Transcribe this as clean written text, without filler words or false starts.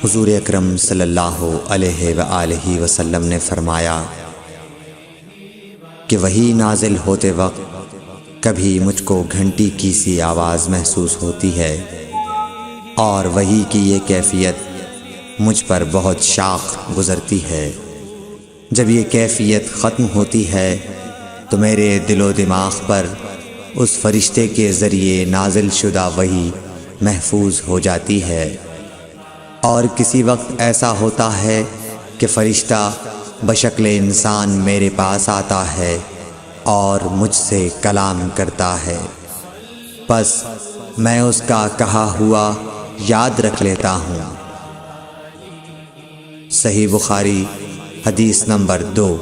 حضور اکرم صلی اللہ علیہ وآلہ وسلم نے فرمایا کہ وحی نازل ہوتے وقت کبھی مجھ کو گھنٹی کی سی آواز محسوس ہوتی ہے، اور وحی کی یہ کیفیت مجھ پر بہت شاخ گزرتی ہے۔ جب یہ کیفیت ختم ہوتی ہے تو میرے دل و دماغ پر اس فرشتے کے ذریعے نازل شدہ وحی محفوظ ہو جاتی ہے، اور کسی وقت ایسا ہوتا ہے کہ فرشتہ بشکل انسان میرے پاس آتا ہے اور مجھ سے کلام کرتا ہے، پس میں اس کا کہا ہوا یاد رکھ لیتا ہوں۔ صحیح بخاری حدیث نمبر 2۔